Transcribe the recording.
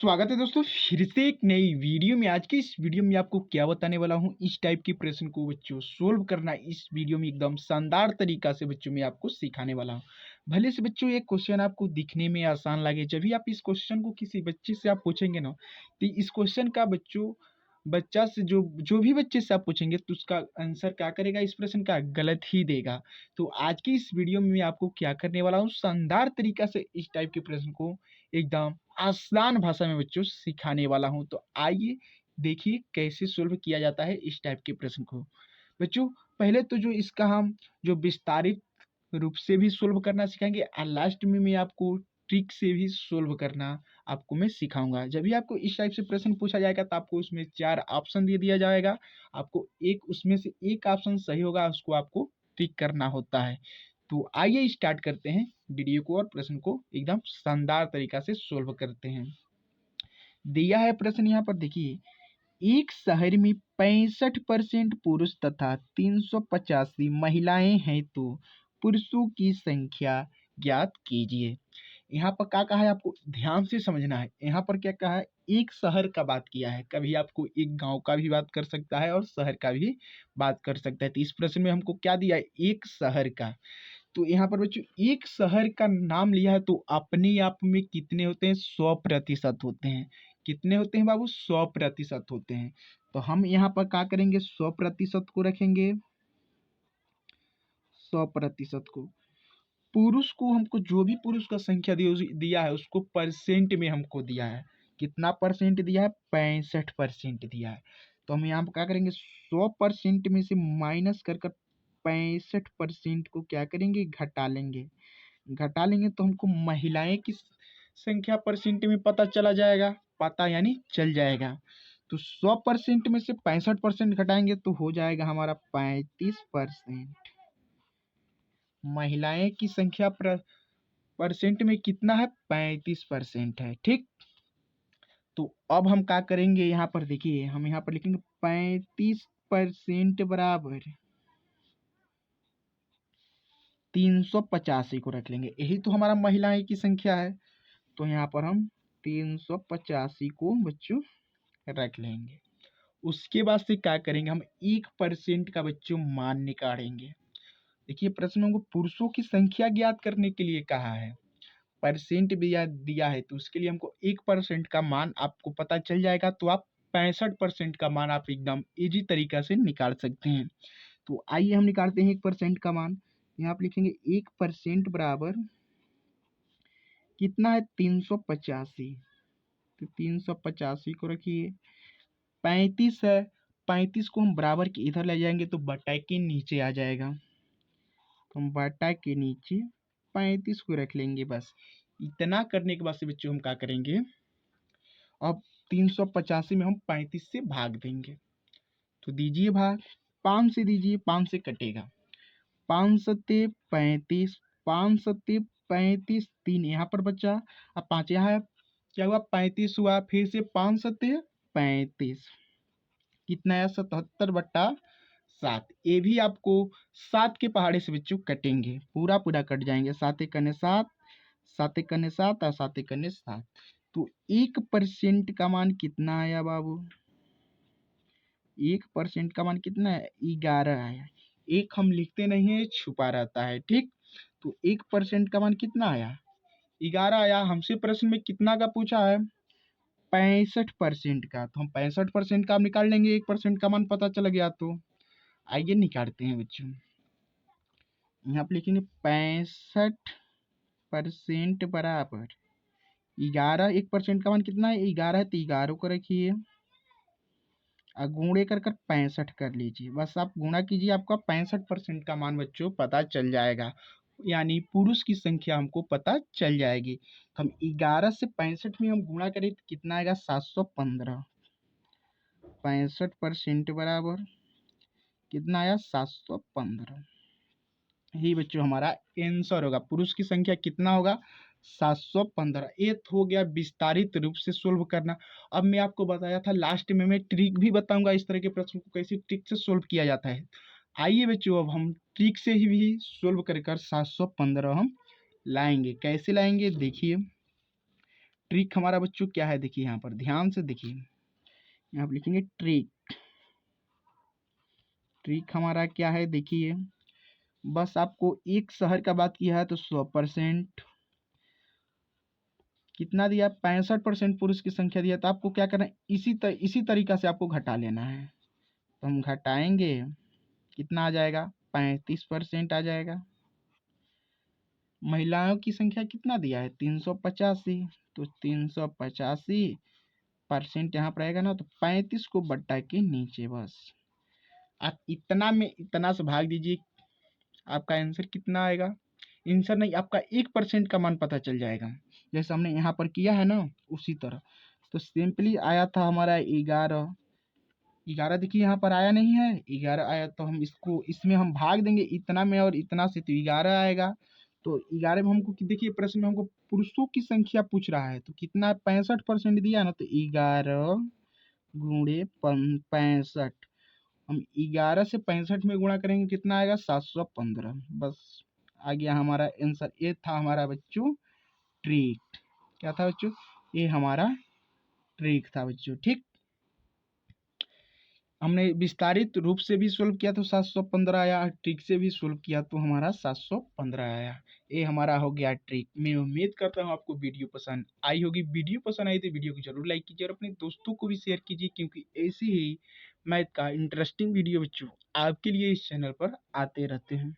स्वागत है दोस्तों फिर से एक नई वीडियो में। आज के इस वीडियो में आपको क्या बताने वाला हूँ, इस टाइप की प्रश्न को बच्चों सोल्व करना इस वीडियो में एकदम शानदार तरीका से बच्चों में आपको सिखाने वाला हूँ। भले से बच्चों ये क्वेश्चन आपको दिखने में आसान लगे, जब भी आप इस क्वेश्चन को किसी बच्चे से आप पूछेंगे ना, तो इस क्वेश्चन का बच्चा से जो जो भी बच्चे से आप पूछेंगे तो उसका आंसर क्या करेगा, इस प्रश्न का गलत ही देगा। तो आज की इस वीडियो में मैं आपको क्या करने वाला हूँ, शानदार तरीका से इस टाइप के प्रश्न को एकदम आसान भाषा में बच्चों सिखाने वाला हूं। तो आइए देखिए कैसे सोल्व किया जाता है इस टाइप के प्रश्न को। बच्चों पहले तो जो इसका हम जो विस्तारित रूप से भी सोल्व करना सिखाएंगे और लास्ट में मैं आपको ट्रिक से भी सोल्व करना आपको मैं सिखाऊंगा। जब भी आपको इस टाइप से प्रश्न पूछा जाएगा तो आपको उसमें 4 ऑप्शन दे दिया जाएगा। आपको एक उसमें से एक ऑप्शन सही होगा, उसको आपको टिक करना होता है। तो आइए स्टार्ट करते हैं वीडियो को और प्रश्न को एकदम शानदार तरीका से सोल्व करते हैं। दिया है प्रश्न यहाँ पर देखिए, एक शहर में 65% पुरुष तथा 385 महिलाएं हैं, तो पुरुषों की संख्या ज्ञात कीजिए। यहाँ पर क्या कहा है, आपको ध्यान से समझना है। यहाँ पर क्या कहा है, एक शहर का बात किया है। कभी आपको एक गांव का भी बात कर सकता है और शहर का भी बात कर सकता है। तो इस प्रश्न में हमको क्या दिया है, एक शहर का। तो यहाँ पर बच्चों एक शहर का नाम लिया है, तो अपने आप में कितने होते हैं, 100% होते हैं। कितने होते हैं बाबू, 100% होते हैं। तो हम यहाँ पर क्या करेंगे, 100% को रखेंगे। 100% को, पुरुष को हमको जो भी पुरुष का संख्या दिया है उसको परसेंट में हमको दिया है। कितना परसेंट दिया है, 65% दिया है। तो हम यहाँ पर क्या करेंगे, 100% में से माइनस कर 65% को क्या करेंगे, घटा लेंगे। घटा लेंगे तो हमको महिलाएं की संख्या परसेंट में पता चला जाएगा, पता यानी चल जाएगा। तो 100% में से 65% घटाएंगे तो हो जाएगा हमारा 35%। महिलाएं की संख्या परसेंट में कितना है, 35% है। ठीक, तो अब हम क्या करेंगे, यहाँ पर देखिए हम यहाँ पर लिखेंगे 35% बराबर 385 को रख लेंगे। यही तो हमारा महिलाएं की संख्या है। तो यहाँ पर हम 385 को बच्चों रख लेंगे। उसके बाद से क्या करेंगे, हम 1% का बच्चों मान निकालेंगे। देखिए प्रश्न में पुरुषों की संख्या ज्ञात करने के लिए कहा है, परसेंट भी दिया है, तो उसके लिए हमको 1% का मान आपको पता चल जाएगा। तो आप 65% का मान आप एकदम इजी तरीका से निकाल सकते हैं। तो आइए हम निकालते हैं 1% का मान। यहाँ आप लिखेंगे 1% बराबर कितना है, 385। तो 385 को रखिए, 35 है, 35 को हम बराबर के इधर ले जाएंगे तो बटा के नीचे आ जाएगा। तो हम बटा के नीचे 35 को रख लेंगे। बस इतना करने के बाद से बच्चों हम क्या करेंगे, अब 385 में हम 35 से भाग देंगे। तो दीजिए भाग, 5 से दीजिए, 5 से कटेगा, 5 सत्ते 35, 5 सत्ते 35, 3 यहाँ पर बचा, अब 5 यहाँ है, क्या हुआ 35 हुआ, फिर से 5 सत्ते 35, कितना है 77/7। ये भी आपको 7 के पहाड़े से बच्चों कटेंगे, पूरा पूरा कट जाएंगे। 7 एक कन्ने 7, 7 एक कन्ने 7 और 7 एक कन्ने 7। तो 1% का मान कितना आया बाबू, 1% का मान कितना है, 11 आया। एक हम लिखते नहीं है, छुपा रहता है। ठीक, तो 1% का मान कितना आया, 11 आया। हमसे प्रश्न में कितना का पूछा है, 65% का। तो हम 65% का हम निकाल लेंगे, 1% का मान पता चल गया। तो आइए निकालते हैं बच्चों। यहाँ पे लिखेंगे 65% बराबर 11, 1% का मान कितना है, 11 है, तो 11 को रखिए और गुणे कर 65 कर लीजिए। बस आप गुणा कीजिए, आपका 65% का मान बच्चों पता चल जाएगा, यानी पुरुष की संख्या हमको पता चल जाएगी। तो हम 11 से 65 में हम गुणा करें तो कितना आएगा, 715। 65% बराबर कितना आया, 715। यही बच्चों हमारा आंसर होगा। पुरुष की संख्या कितना होगा, 715। ये हो गया विस्तारित रूप से सोल्व करना। अब मैं आपको बताया था लास्ट में मैं ट्रिक भी बताऊंगा, इस तरह के प्रश्न को कैसे ट्रिक से सोल्व किया जाता है। आइए बच्चों अब हम ट्रिक से ही भी सोल्व कर 715 हम लाएंगे। कैसे लाएंगे देखिए, ट्रिक हमारा बच्चों क्या है, देखिए यहाँ पर ध्यान से देखिए, यहाँ पर लिखेंगे ट्रिक। ट्रिक हमारा क्या है देखिए, बस आपको एक शहर का बात किया है तो 100%, कितना दिया 65% पुरुष की संख्या दिया, तो आपको क्या करना है, इसी तरीका से आपको घटा लेना है। तो हम घटाएंगे, कितना आ जाएगा, 35% आ जाएगा। महिलाओं की संख्या कितना दिया है, 385, तो 385% यहाँ पर आएगा ना, तो 35 को बट्टा के नीचे बस आप इतना में इतना से भाग दीजिए, आपका आंसर कितना आएगा, आंसर नहीं, आपका 1% का मान पता चल जाएगा। जैसे हमने यहाँ पर किया है ना, उसी तरह। तो सिंपली आया था हमारा 11। 11 देखिए यहाँ पर आया नहीं है, 11 आया, तो हम इसको इसमें हम भाग देंगे इतना में और इतना से, तो 11 आएगा। तो 11 में हमको देखिए प्रश्न में हमको पुरुषों की संख्या पूछ रहा है, तो कितना 65% दिया ना, तो 11 गुणे 65, हम 11 से 65 में गुणा करेंगे, कितना आएगा 715। बस आ गया हमारा आंसर। ये था हमारा बच्चों ट्रिक। क्या था बच्चों, ये हमारा ट्रिक था बच्चों। ठीक, हमने विस्तारित रूप से भी सोल्व किया तो 715 आया, ट्रिक से भी सोल्व किया तो हमारा 715 आया। ये हमारा हो गया ट्रिक। मैं उम्मीद करता हूँ आपको वीडियो पसंद आई होगी। वीडियो पसंद आई तो वीडियो को जरूर लाइक कीजिए और अपने दोस्तों को भी शेयर कीजिए, क्योंकि ऐसे ही मैथ का इंटरेस्टिंग वीडियो बच्चों आपके लिए इस चैनल पर आते रहते हैं।